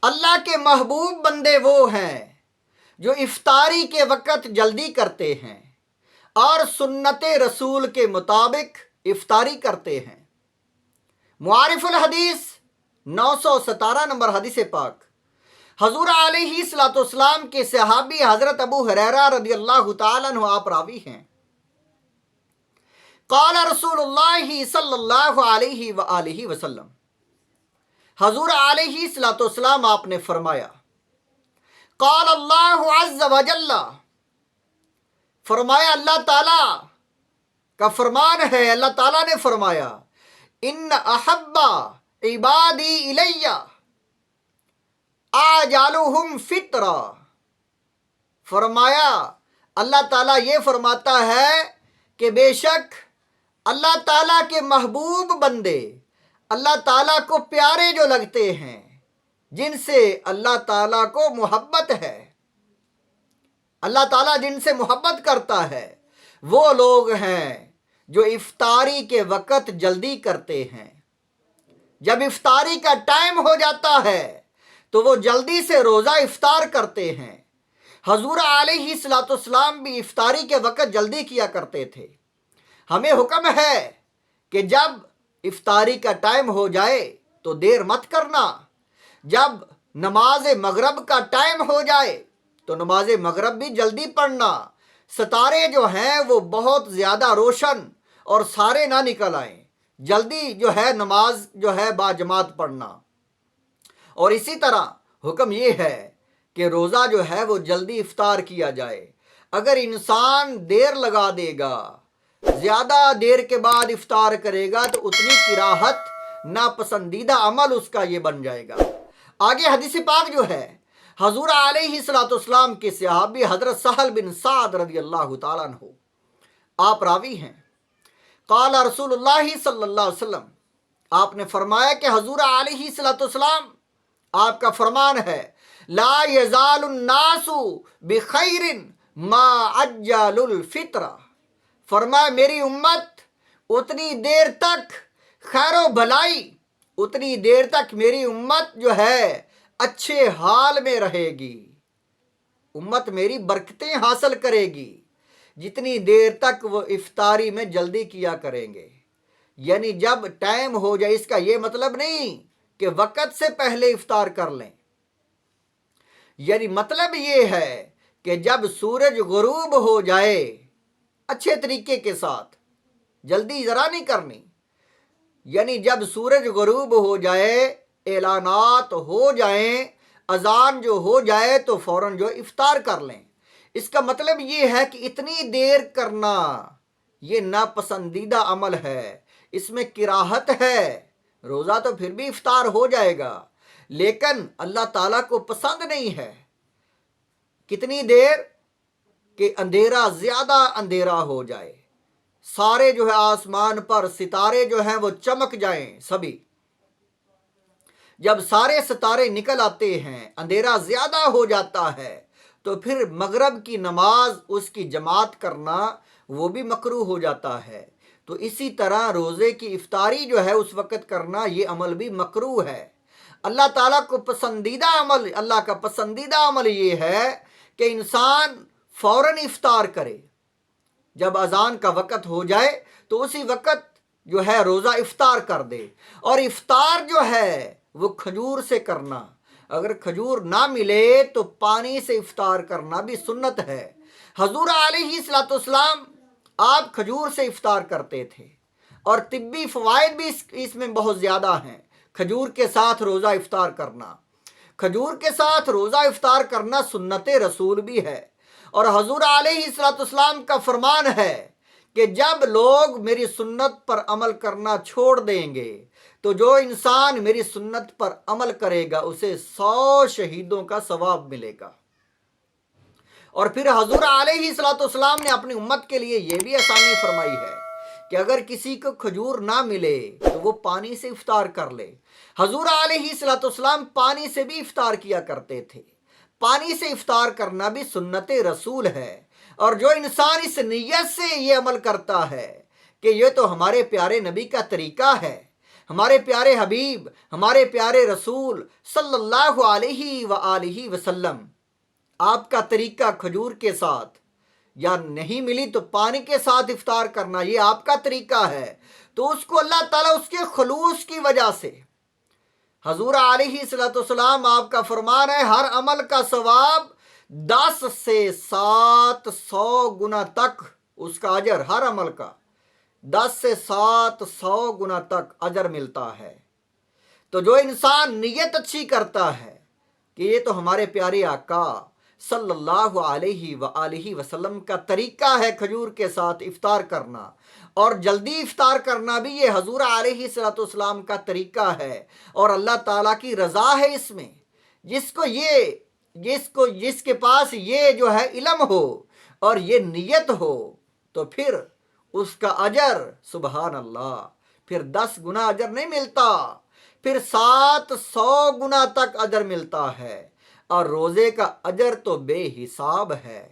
اللہ کے محبوب بندے وہ ہیں جو افطاری کے وقت جلدی کرتے ہیں اور سنت رسول کے مطابق افطاری کرتے ہیں۔ معارف الحدیث 917 نمبر حدیث پاک۔ حضور علیہ الصلوۃ والسلام کے صحابی حضرت ابو ہریرہ رضی اللہ تعالیٰ عنہ آپ راوی ہیں۔ قال رسول اللہ صلی اللہ علیہ وآلہ وسلم، حضور علیہ الصلوۃ والسلام آپ نے فرمایا، قال اللہ عز وجل، فرمایا اللہ تعالیٰ کا فرمان ہے، اللہ تعالیٰ نے فرمایا، ان احب عبادی الی اعجلہم فطرا، فرمایا اللہ تعالیٰ یہ فرماتا ہے کہ بے شک اللہ تعالیٰ کے محبوب بندے، اللہ تعالیٰ کو پیارے جو لگتے ہیں، جن سے اللہ تعالیٰ کو محبت ہے، اللہ تعالیٰ جن سے محبت کرتا ہے، وہ لوگ ہیں جو افطاری کے وقت جلدی کرتے ہیں۔ جب افطاری کا ٹائم ہو جاتا ہے تو وہ جلدی سے روزہ افطار کرتے ہیں۔ حضور علیہ الصلوۃ والسلام بھی افطاری کے وقت جلدی کیا کرتے تھے۔ ہمیں حکم ہے کہ جب افطاری کا ٹائم ہو جائے تو دیر مت کرنا، جب نماز مغرب کا ٹائم ہو جائے تو نماز مغرب بھی جلدی پڑھنا، ستارے جو ہیں وہ بہت زیادہ روشن اور سارے نہ نکل آئیں، جلدی جو ہے نماز جو ہے باجماعت پڑھنا۔ اور اسی طرح حکم یہ ہے کہ روزہ جو ہے وہ جلدی افطار کیا جائے۔ اگر انسان دیر لگا دے گا، زیادہ دیر کے بعد افطار کرے گا تو اتنی کراہت، ناپسندیدہ عمل اس کا یہ بن جائے گا۔ آگے حدیث پاک جو ہے حضور علیہ الصلوۃ والسلام کے صحابی حضرت سہل بن سعد رضی اللہ تعالیٰ عنہ آپ راوی ہیں۔ قال رسول اللہ صلی اللہ علیہ وسلم، آپ نے فرمایا کہ حضور علیہ الصلوۃ والسلام آپ کا فرمان ہے، لا یزال الناس بخیر ما عجل الفطر، فرمایا میری امت اتنی دیر تک خیر و بھلائی، اتنی دیر تک میری امت جو ہے اچھے حال میں رہے گی، امت میری برکتیں حاصل کرے گی جتنی دیر تک وہ افطاری میں جلدی کیا کریں گے۔ یعنی جب ٹائم ہو جائے، اس کا یہ مطلب نہیں کہ وقت سے پہلے افطار کر لیں، یعنی مطلب یہ ہے کہ جب سورج غروب ہو جائے اچھے طریقے کے ساتھ، جلدی ذرا نہیں کرنی، یعنی جب سورج غروب ہو جائے، اعلانات ہو جائیں، اذان جو ہو جائے تو فوراً جو افطار کر لیں۔ اس کا مطلب یہ ہے کہ اتنی دیر کرنا یہ ناپسندیدہ عمل ہے، اس میں کراہت ہے۔ روزہ تو پھر بھی افطار ہو جائے گا، لیکن اللہ تعالیٰ کو پسند نہیں ہے کتنی دیر کہ اندھیرا، زیادہ اندھیرا ہو جائے، سارے جو ہے آسمان پر ستارے جو ہیں وہ چمک جائیں سبھی۔ جب سارے ستارے نکل آتے ہیں، اندھیرا زیادہ ہو جاتا ہے، تو پھر مغرب کی نماز اس کی جماعت کرنا وہ بھی مکروہ ہو جاتا ہے۔ تو اسی طرح روزے کی افطاری جو ہے اس وقت کرنا یہ عمل بھی مکروہ ہے۔ اللہ تعالیٰ کو پسندیدہ عمل، اللہ کا پسندیدہ عمل یہ ہے کہ انسان فوراً افطار کرے، جب اذان کا وقت ہو جائے تو اسی وقت جو ہے روزہ افطار کر دے۔ اور افطار جو ہے وہ کھجور سے کرنا، اگر کھجور نہ ملے تو پانی سے افطار کرنا بھی سنت ہے۔ حضور علیہ الصلوۃ والسلام آپ کھجور سے افطار کرتے تھے، اور طبی فوائد بھی اس میں بہت زیادہ ہیں۔ کھجور کے ساتھ روزہ افطار کرنا، کھجور کے ساتھ روزہ افطار کرنا سنت رسول بھی ہے۔ اور حضور علیہ الصلوۃ والسلام کا فرمان ہے کہ جب لوگ میری سنت پر عمل کرنا چھوڑ دیں گے تو جو انسان میری سنت پر عمل کرے گا اسے 100 شہیدوں کا ثواب ملے گا۔ اور پھر حضور علیہ الصلوۃ والسلام نے اپنی امت کے لیے یہ بھی آسانی فرمائی ہے کہ اگر کسی کو کھجور نہ ملے تو وہ پانی سے افطار کر لے۔ حضور علیہ الصلوۃ والسلام پانی سے بھی افطار کیا کرتے تھے۔ پانی سے افطار کرنا بھی سنت رسول ہے، اور جو انسان اس نیت سے یہ عمل کرتا ہے کہ یہ تو ہمارے پیارے نبی کا طریقہ ہے، ہمارے پیارے حبیب، ہمارے پیارے رسول صلی اللہ علیہ وآلہ وسلم، آپ کا طریقہ کھجور کے ساتھ، یا نہیں ملی تو پانی کے ساتھ افطار کرنا، یہ آپ کا طریقہ ہے، تو اس کو اللہ تعالیٰ اس کے خلوص کی وجہ سے، حضور علیہ الصلوۃ والسلام آپ کا فرمان ہے ہر عمل کا ثواب 10 سے 700 گنا تک اس کا اجر، ہر عمل کا 10 سے 700 گنا تک اجر ملتا ہے۔ تو جو انسان نیت اچھی کرتا ہے کہ یہ تو ہمارے پیارے آقا صلی اللہ علیہ وآلہ وسلم کا طریقہ ہے کھجور کے ساتھ افطار کرنا، اور جلدی افطار کرنا بھی یہ حضور علیہ الصلوۃ والسلام کا طریقہ ہے، اور اللہ تعالیٰ کی رضا ہے اس میں۔ جس کے پاس یہ جو ہے علم ہو اور یہ نیت ہو تو پھر اس کا اجر سبحان اللہ، پھر 10 گنا اجر نہیں ملتا، پھر 700 گنا تک اجر ملتا ہے، اور روزے کا اجر تو بے حساب ہے۔